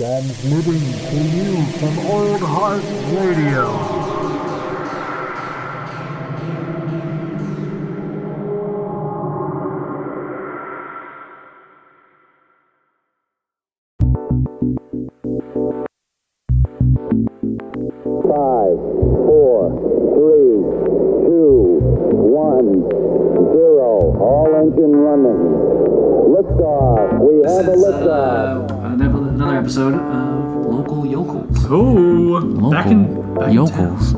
Transmitting to you from Old Heart Radio. Five, four, three, two, one, zero. All engine running. Liftoff. We have a liftoff. Another episode of Local Yokelz. Oh, back in Yokelz.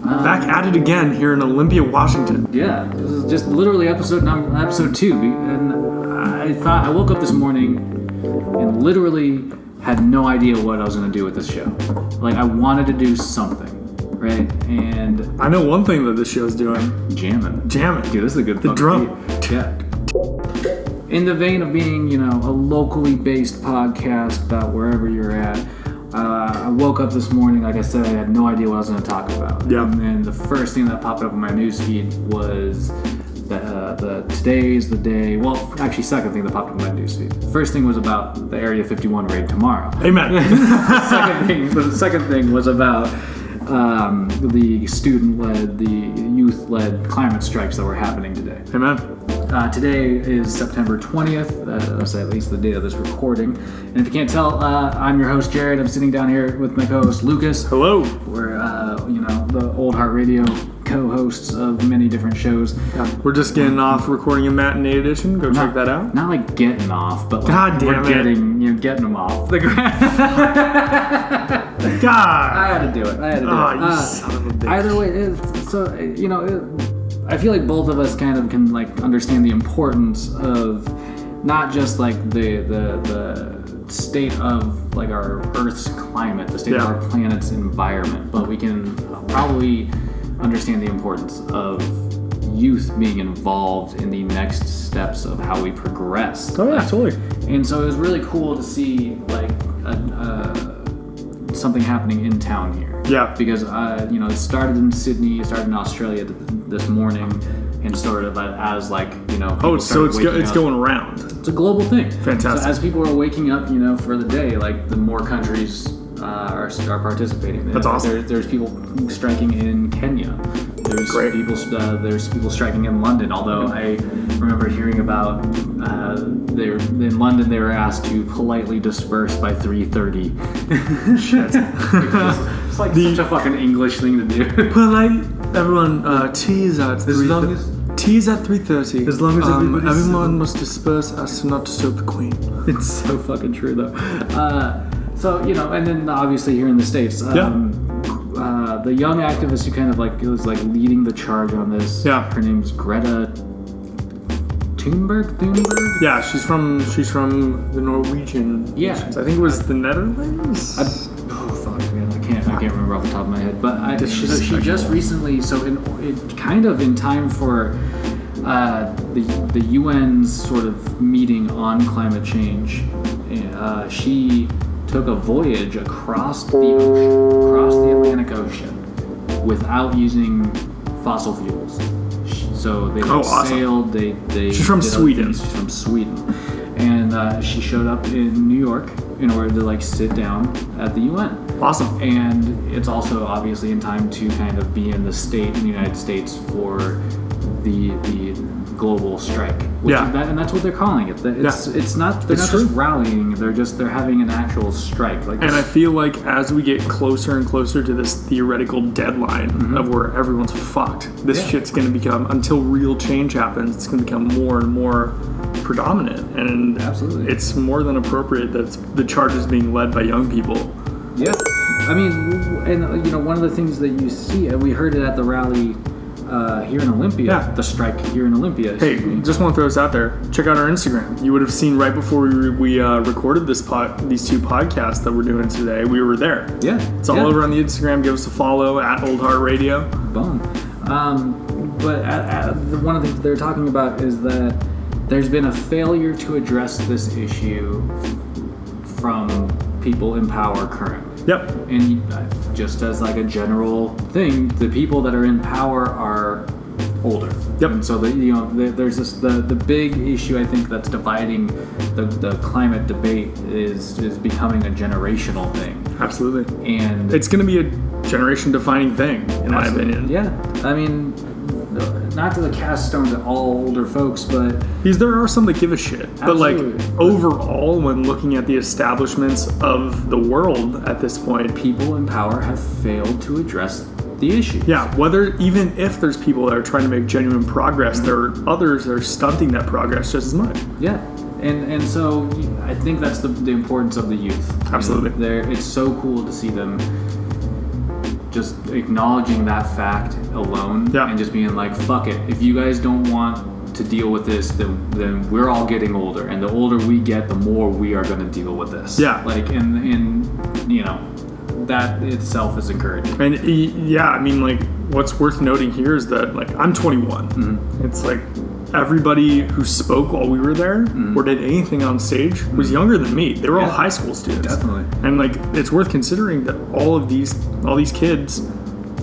back at it again here in Olympia, Washington. Yeah, this is just literally episode 2, and I woke up this morning and literally had no idea what I was going to do with this show. Like, I wanted to do something, right? And I know one thing that this show's doing. jamming. Dude, This is a good the fucking drum. beat. Yeah. In the vein of being, a locally based podcast about wherever you're at, I woke up this morning, like I said, I had no idea what I was going to talk about. Yeah. And then the first thing that popped up in my newsfeed was the today's the day. Well, actually, second thing that popped up in my newsfeed. First thing was about the Area 51 raid tomorrow. Amen. The second thing was about the student-led, the youth-led climate strikes that were happening today. Amen. Today is September 20th. That's at least the date of this recording. And if you can't tell, I'm your host, Jared. I'm sitting down here with my co-host, Lucas. Hello. We're, the Old Heart Radio co-hosts of many different shows. We're just getting off recording a matinee edition. Go check that out. Not like getting off, but like God damn we're it. getting them off the ground. God. I had to do it. Oh, you son of a bitch. Either way, I feel like both of us kind of can like understand the importance of not just like the state of like our Earth's climate, the state of our planet's environment, but we can probably understand the importance of youth being involved in the next steps of how we progress. Oh yeah, totally. And so it was really cool to see like something happening in town here. Yeah. Because it started in Sydney, it started in Australia this morning, and sort of as like it's going around. It's a global thing. Fantastic. So as people are waking up, for the day, like the more countries are participating. That's awesome. There's people striking in Kenya. There's Great. people striking in London. Although I remember hearing about in London they were asked to politely disperse by 3:30. Shit. It's like such a fucking English thing to do. Polite. Everyone, tea is at 3:30. Tea is at 3:30. As long as everyone must disperse as to not disturb the Queen. It's so fucking true though. And then obviously here in the States, the young activist who kind of like was like leading the charge on this. Yeah. Her name's Greta Thunberg. Yeah, she's from the Norwegian. Yeah. nations. I think it was the Netherlands. I can't remember off the top of my head, but she just recently, in time for the UN's sort of meeting on climate change, she took a voyage across the Atlantic Ocean without using fossil fuels. So they sailed. She's from Sweden. She's from Sweden, and she showed up in New York in order to like sit down at the UN. Awesome. And it's also obviously in time to kind of be in the United States for the global strike. And that's what they're calling it. It's not. They're not just rallying. They're having an actual strike. Like. And I feel like as we get closer and closer to this theoretical deadline of where everyone's fucked, this shit's going to become, until real change happens, it's going to become more and more predominant. And absolutely, it's more than appropriate that the charge is being led by young people. Yeah. I mean, and one of the things that you see, we heard it at the rally here in Olympia, the strike here in Olympia. Hey, just want to throw this out there. Check out our Instagram. You would have seen right before we recorded these two podcasts that we're doing today. We were there. Yeah. It's all over on the Instagram. Give us a follow at Old Heart Radio. Boom. But one of the things they're talking about is that there's been a failure to address this issue from people in power currently. Yep. And just as like a general thing, the people that are in power are older. Yep. And so there's this the big issue I think that's dividing the climate debate is becoming a generational thing. Absolutely. And it's going to be a generation defining thing, in my opinion. Yeah. I mean, not to cast stones at all older folks, but because there are some that give a shit. Absolutely. But like overall, when looking at the establishments of the world at this point, people in power have failed to address the issue. Yeah, even if there's people that are trying to make genuine progress, there are others that are stunting that progress just as much. Yeah. And so I think that's the importance of the youth. Absolutely. It's so cool to see them just acknowledging that fact alone, and just being like, fuck it. If you guys don't want to deal with this, then we're all getting older. And the older we get, the more we are going to deal with this. Yeah. Like, and that itself is encouraging. And yeah, I mean, like, what's worth noting here is that, like, I'm 21. Mm-hmm. It's like everybody who spoke while we were there or did anything on stage was younger than me. They were all high school students. Definitely. And like, it's worth considering that all these kids,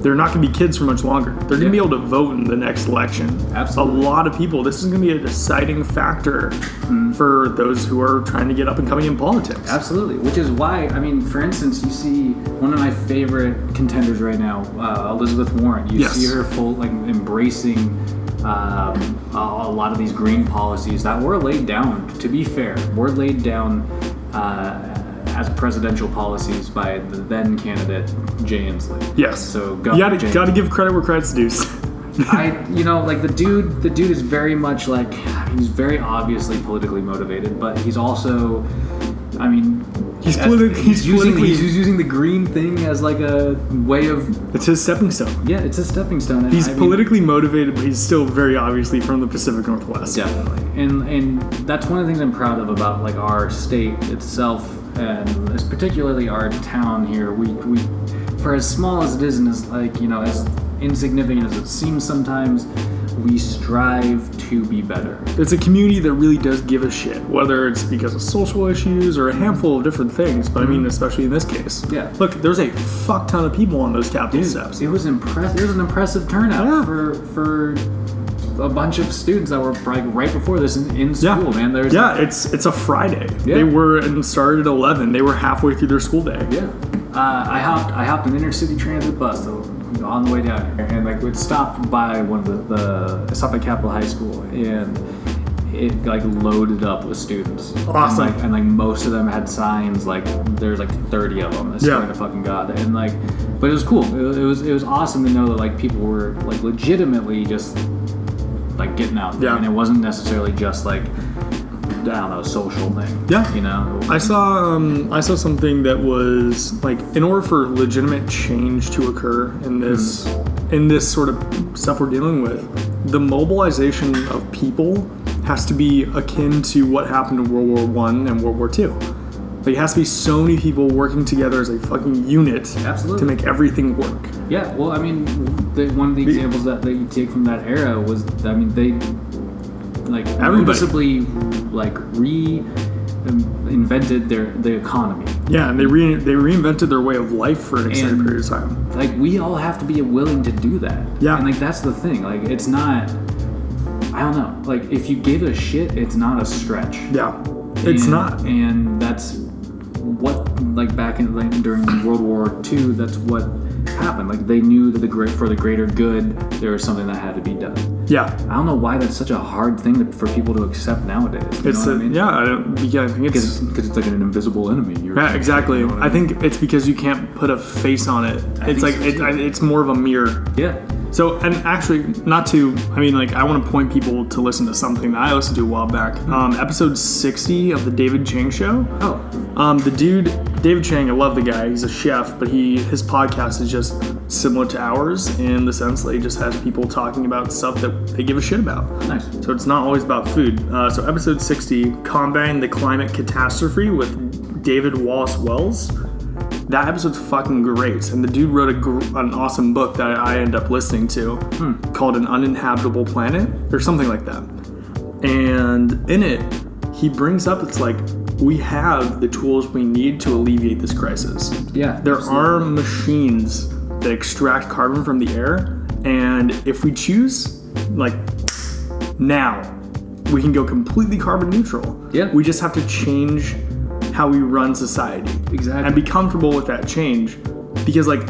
they're not going to be kids for much longer. They're going to be able to vote in the next election. Absolutely. A lot of people. This is going to be a deciding factor for those who are trying to get up and coming in politics. Absolutely. Which is why, I mean, for instance, you see one of my favorite contenders right now, Elizabeth Warren. You see her embracing a lot of these green policies that were laid down, to be fair, as presidential policies by the then candidate Jay Inslee. Yes. So you gotta give credit where credit's due. The dude is very much like, he's very obviously politically motivated, but he's also, I mean, he's using the green thing as like a way of... It's his stepping stone. Yeah, it's a stepping stone. He's politically motivated, but he's still very obviously from the Pacific Northwest. Definitely. And that's one of the things I'm proud of about like our state itself, and particularly our town here. We for as small as it is, and as as insignificant as it seems sometimes, we strive to be better. It's a community that really does give a shit, whether it's because of social issues or a handful of different things, but I mean, especially in this case. Yeah. Look, there's a fuck ton of people on those Capitol steps. It was impressive. It was an impressive turnout for a bunch of students that were probably right before this in school, man. It's a Friday. Yeah. They were and started at 11. They were halfway through their school day. Yeah. I hopped an intercity transit bus on the way down here, and it stopped by one of it stopped at Capitol High School, and it loaded up with students. Awesome. And most of them had signs there's 30 of them. I swear to fucking God. And but it was cool. It was awesome to know that people were legitimately just getting out there, and it wasn't necessarily just I don't know, social thing. Yeah. I saw something that was in order for legitimate change to occur in this sort of stuff we're dealing with, the mobilization of people has to be akin to what happened in World War I and World War II. It has to be so many people working together as a fucking unit to make everything work. Yeah, well, I mean, one of the examples that you take from that era was, I mean, they noticeably reinvented the economy. Yeah, and they reinvented their way of life for an extended period of time. We all have to be willing to do that. Yeah. And that's the thing. It's not, I don't know. If you give a shit, it's not a stretch. Yeah. It's not. And that's what back in during World War II, that's what happened. They knew that for the greater good, there was something that had to be done. Yeah. I don't know why that's such a hard thing for people to accept nowadays. You know what I mean? Yeah, I think it's because it's an invisible enemy. Yeah, exactly. You know I think it's because you can't put a face on it. It's more of a mirror. Yeah. So, and actually, I want to point people to listen to something that I listened to a while back. Episode 60 of the David Chang Show. Oh. The dude, David Chang, I love the guy. He's a chef, but his podcast is just similar to ours in the sense that he just has people talking about stuff that they give a shit about. Nice. So it's not always about food. So episode 60, Combating the Climate Catastrophe with David Wallace Wells. That episode's fucking great, and the dude wrote an awesome book that I ended up listening to called An Uninhabitable Planet, or something like that. And in it, he brings up, we have the tools we need to alleviate this crisis. Yeah. There are machines that extract carbon from the air, and if we choose, like now we can go completely carbon neutral. Yeah. We just have to change how we run society. Exactly. And be comfortable with that change, because like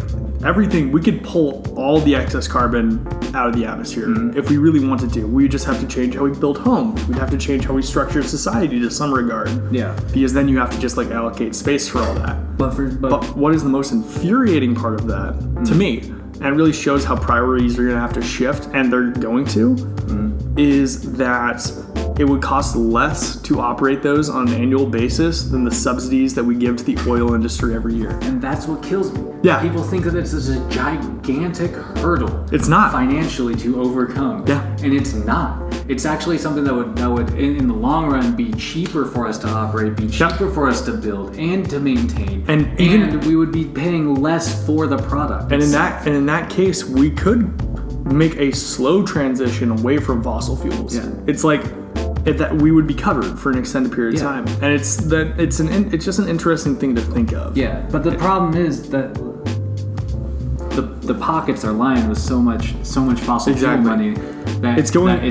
everything, we could pull all the excess carbon out of the atmosphere if we really wanted to. We just have to change how we build homes. We'd have to change how we structure society to some regard. Yeah. Because then you have to just like allocate space for all that. But what is the most infuriating part of that to me, and it really shows how priorities are going to have to shift, and they're going to, is that it would cost less to operate those on an annual basis than the subsidies that we give to the oil industry every year. And that's what kills me. Yeah. People think that this is a gigantic hurdle. It's not. Financially to overcome. Yeah. And it's not. It's actually something that would in the long run be cheaper for us to operate, be cheaper for us to build and to maintain. And we would be paying less for the product. And in that case, we could make a slow transition away from fossil fuels. Yeah. It's like that we would be covered for an extended period of time, and it's just an interesting thing to think of. Yeah, but the problem is that the pockets are lined with so much fossil fuel money that it's bled,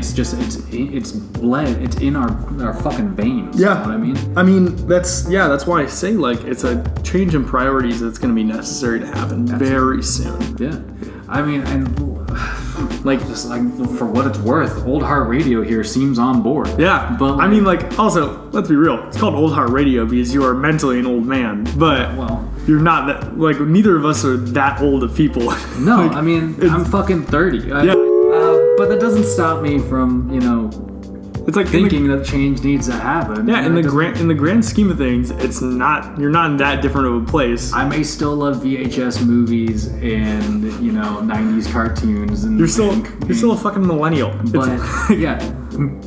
it's in our fucking veins. Yeah, you know what I mean? I mean that's why I say like it's a change in priorities that's going to be necessary to happen very soon. Yeah, I mean, and like just like for what it's worth, Old Heart Radio here seems on board. Yeah, but I mean, like also let's be real, it's called Old Heart Radio because you are mentally an old man, but you're not that, like neither of us are that old of people. No, like, I mean I'm fucking 30. But that doesn't stop me from it's like thinking that change needs to happen. Yeah, in the grand scheme of things, it's not. You're not in that different of a place. I may still love VHS movies and 90s cartoons, and you're still a fucking millennial. But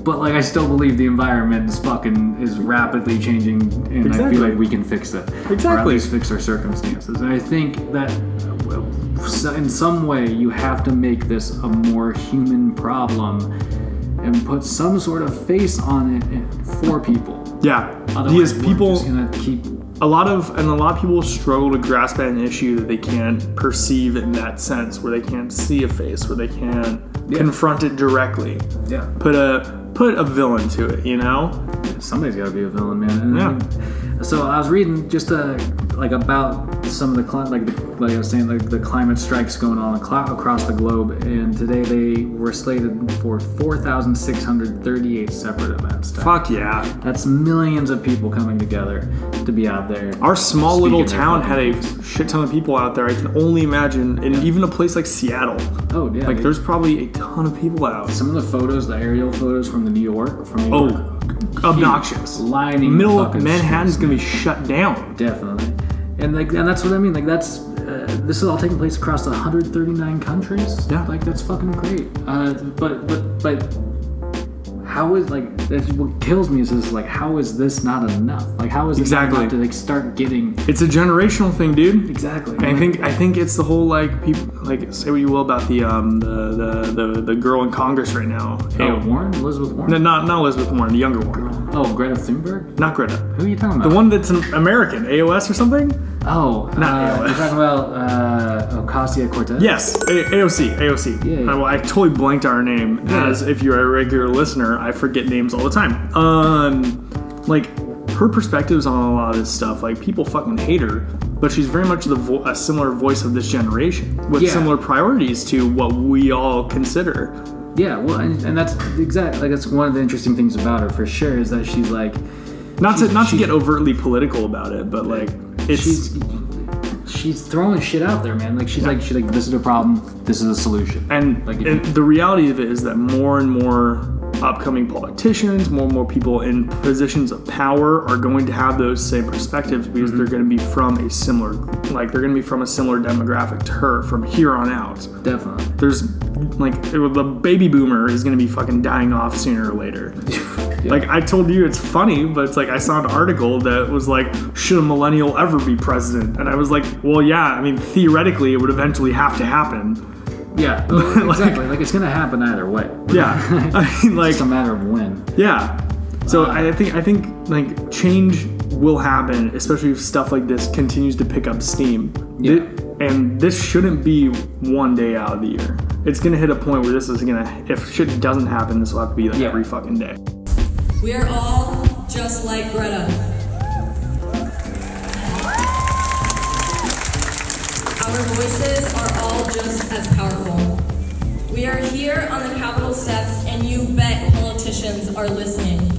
but like I still believe the environment is rapidly changing, and I feel like we can fix it. Exactly. Or at least fix our circumstances. And I think that in some way you have to make this a more human problem and put some sort of face on it for people. Yeah, otherwise because people just gonna keep a lot of people struggle to grasp at an issue that they can't perceive in that sense, where they can't see a face, where they can't confront it directly. Yeah, put a villain to it, Somebody's got to be a villain, man. And I mean, so I was reading just about some of the like I was saying, like the climate strikes going on across the globe, and today they were slated for 4,638 separate events. Fuck yeah! That's millions of people coming together to be out there. Our small little town had a shit ton of people out there. I can only imagine, and even a place like Seattle. Oh yeah, like there's probably a ton of people out. Some of the photos, the aerial photos from New York. Obnoxious. Lining middle of Manhattan's gonna be shut down. Definitely. And that's what I mean. Like that's this is all taking place across 139 countries. Yeah. Like that's fucking great. But how is that's what kills me is this how is this not enough? Like how is it not enough to start getting? It's a generational thing, dude. Exactly. I think it's the whole people say what you will about the girl in Congress right now. Warren? Elizabeth Warren? No, not Elizabeth Warren, the younger one. Oh, Greta Thunberg? Not Greta. Who are you talking about? The one that's an American, AOS or something? Oh, not AOS. You're talking about Ocasio-Cortez? Yes, AOC. Yeah. I totally blanked on her name, as if you're a regular listener, I forget names all the time. Her perspectives on a lot of this stuff, people fucking hate her, but she's very much a similar voice of this generation, with similar priorities to what we all consider. Yeah, well, and that's exactly that's one of the interesting things about her for sure is that she's not to get overtly political about it, but she's throwing shit out there, man. She's like this is a problem, this is a solution. And the reality of it is that more and more upcoming politicians, more and more people in positions of power are going to have those same perspectives because they're going to be from a similar demographic to her from here on out. Definitely. There's the baby boomer is going to be fucking dying off sooner or later. I told you it's funny, but it's I saw an article that was should a millennial ever be president? And I was well, yeah, I mean, theoretically it would eventually have to happen. Yeah, exactly. It's gonna happen either way. Yeah, I mean, it's just a matter of when. Yeah. So I think change will happen, especially if stuff like this continues to pick up steam. Yeah. And this shouldn't be one day out of the year. it's gonna hit a point where this is gonna, if shit doesn't happen, this will have to be like every fucking day. We are all just like Greta. Our voices are all just as powerful. We are here on the Capitol steps, and you bet politicians are listening.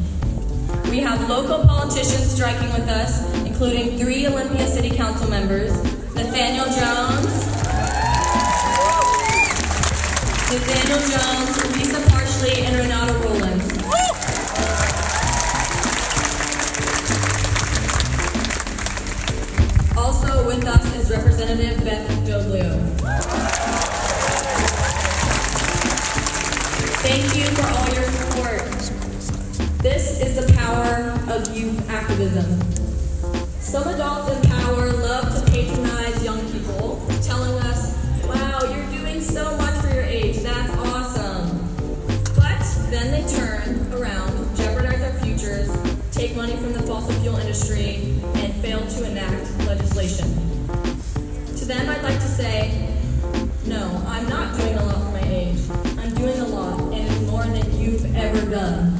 We have local politicians striking with us, including 3 Olympia City Council members, Nathaniel Jones, Lisa Parsley, and Renato Rollins. Also with us is Representative Beth Doblio. Thank you for all your support. This is the power of youth activism. Some adults in power love to patronize young people, telling us, wow, you're doing so much for your age, that's awesome. But then they turn around, jeopardize our futures, take money from the fossil fuel industry, and fail to enact legislation. To them, I'd like to say, no, I'm not doing a lot for my age. I'm doing a lot, and it's more than you've ever done.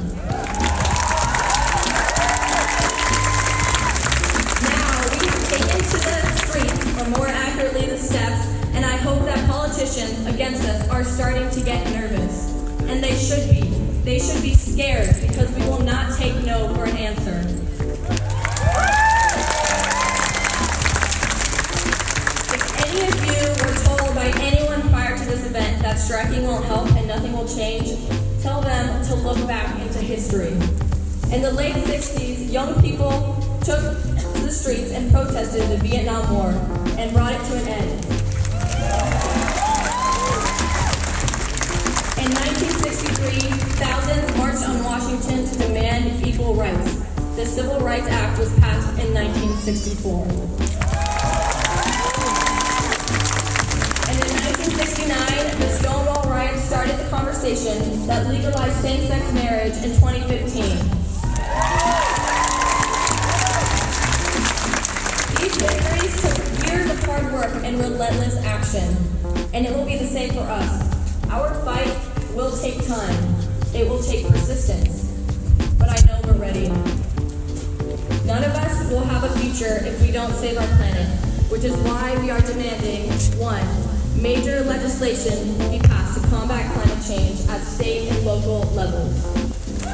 Now, we've taken to the streets, or more accurately the steps, and I hope that politicians against us are starting to get nervous. And they should be. They should be scared, because we will not take no for an answer. If any of you were told by anyone prior to this event that striking won't help and nothing will change, tell them to look back into history. In the late 60s, young people took to the streets and protested the Vietnam War and brought it to an end. In 1963, thousands marched on Washington to demand equal rights. The Civil Rights Act was passed in 1964. And in 1969, the Stonewall Riots started the conversation that legalized same-sex marriage in 2015. These victories took years of hard work and relentless action, and it will be the same for us. Our fight will take time. It will take persistence. But I know we're ready. None of us will have a future if we don't save our planet, which is why we are demanding, 1, major legislation be passed to combat climate change at state and local levels. 2,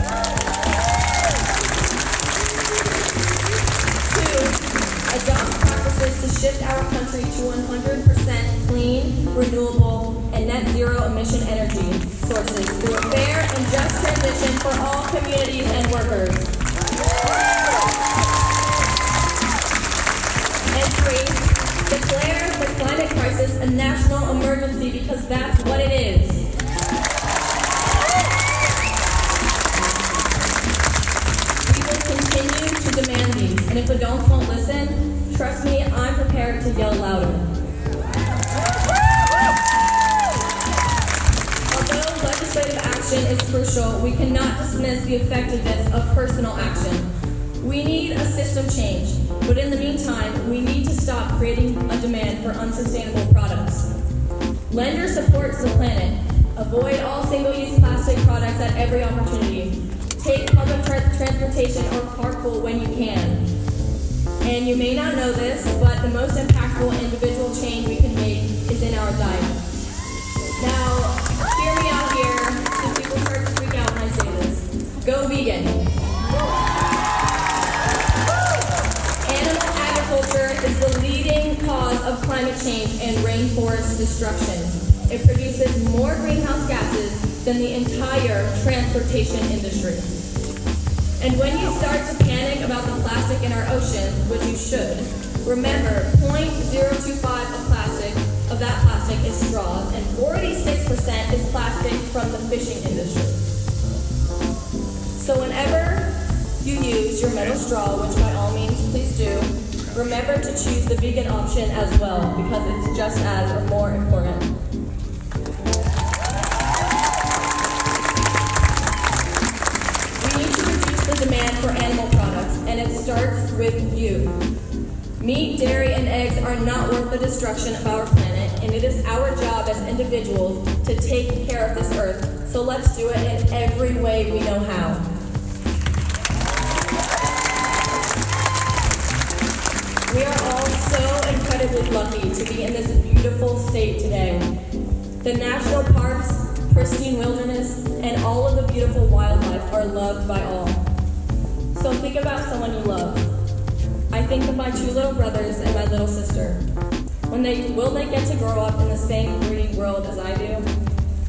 adopt practices to shift our country to 100% clean, renewable, and net zero emission energy sources through a fair and just transition for all communities and workers. And 3, declare the climate crisis a national emergency, because that's what it is. We will continue to demand these, and if adults won't listen, trust me, I'm prepared to yell louder. Although legislative action is crucial, we cannot dismiss the effectiveness of personal action. We need a system change, but in the meantime, we need to stop creating a demand for unsustainable products. Lend your support to the planet. Avoid all single-use plastic products at every opportunity. Take public transportation or carpool when you can. And you may not know this, but the most impactful individual change we can make is in our diet. Now, hear me out here, because people start to freak out when I say this. Go vegan. Animal agriculture is the leading cause of climate change and rainforest destruction. It produces more greenhouse gases than the entire transportation industry. And when you start to panic about the plastic in our oceans, which you should, remember 0.025 of that plastic is straws, and 46% is plastic from the fishing industry. So whenever you use your metal straw, which by all means please do, remember to choose the vegan option as well, because it's just as or more important. We need to reduce the demand for animal products, and it starts with you. Meat, dairy, and eggs are not worth the destruction of our planet, and it is our job as individuals to take care of this earth. So let's do it in every way we know how. We are all so incredibly lucky to be in this beautiful state today. The national parks, pristine wilderness, and all of the beautiful wildlife are loved by all. So think about someone you love. I think of my 2 little brothers and my little sister. Will they get to grow up in the same green world as I do?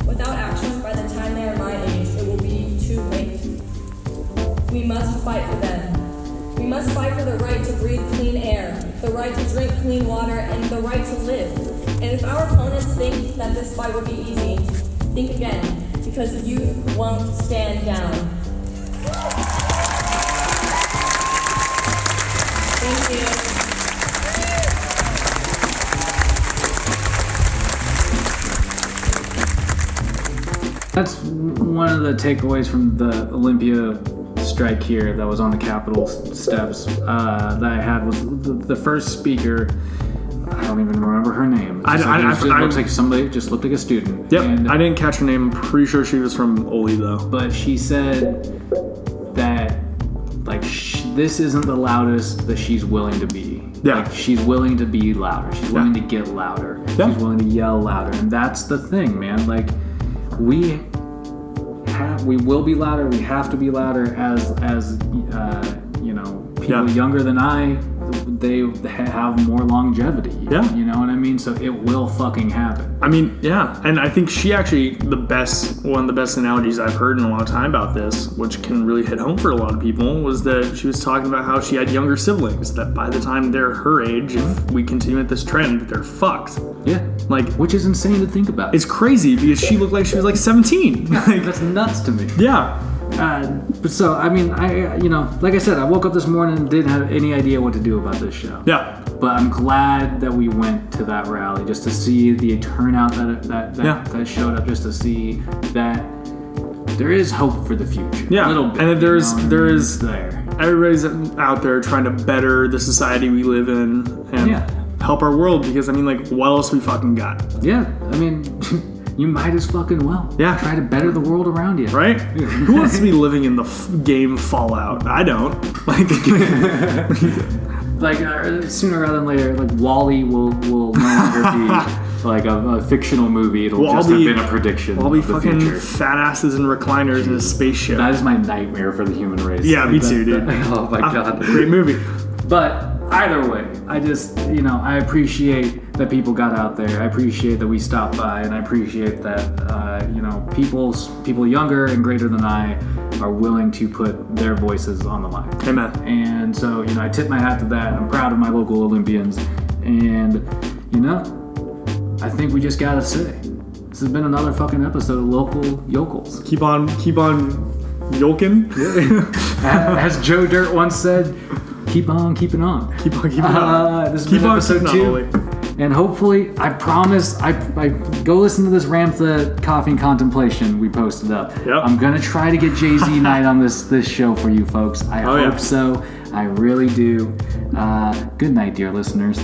Without action, by the time they are my age, it will be too late. We must fight for them. We must fight for the right to breathe clean air, the right to drink clean water, and the right to live. And if our opponents think that this fight will be easy, think again, because youth won't stand down. Thank you. That's one of the takeaways from the Olympia strike here that was on the Capitol steps that I had was the first speaker. I don't even remember her name. It looks like somebody just looked like a student. Yep, and, I didn't catch her name. I'm pretty sure she was from Oli though. But she said that this isn't the loudest that she's willing to be. Yeah. Like, she's willing to be louder. She's willing to get louder. Yeah. She's willing to yell louder. And that's the thing, man. Like, we will be louder. We have to be louder as people younger than I. They have more longevity. Yeah. You know what I mean? So it will fucking happen. I mean, yeah. And I think she actually, one of the best analogies I've heard in a long time about this, which can really hit home for a lot of people, was that she was talking about how she had younger siblings, that by the time they're her age, if we continue at this trend, they're fucked. Yeah. Which is insane to think about. It's crazy because she looked like she was like 17. That's nuts to me. Yeah. But so, I mean, like I said, I woke up this morning and didn't have any idea what to do about this show. Yeah. But I'm glad that we went to that rally just to see the turnout that showed up, just to see that there is hope for the future. Yeah. A little bit. And there is there. Everybody's out there trying to better the society we live in and help our world because, I mean, like, what else we fucking got? Yeah. I mean... You might as fucking well. Yeah. Try to better the world around you. Right? Who wants to be living in the game Fallout? I don't. Sooner rather than later, like, WALL-E will no longer be like a fictional movie. It'll just have been a prediction. We'll be of the fucking future. fat asses and recliners in a spaceship. That is my nightmare for the human race. Yeah, me too, dude. Oh my god. Great movie. But either way, I just, I appreciate that people got out there. I appreciate that we stopped by, and I appreciate that, people younger and greater than I are willing to put their voices on the line. Amen. And so, I tip my hat to that. I'm proud of my local Olympians. And, I think we just gotta say, this has been another fucking episode of Local Yokelz. Keep on yoking. As Joe Dirt once said, keep on keeping on. Keep on keeping on. This has been episode 2. And hopefully, I promise, I go listen to this Ramtha Coffee and Contemplation we posted up. Yep. I'm going to try to get Jay-Z night on this show for you folks. I hope so. I really do. Good night, dear listeners.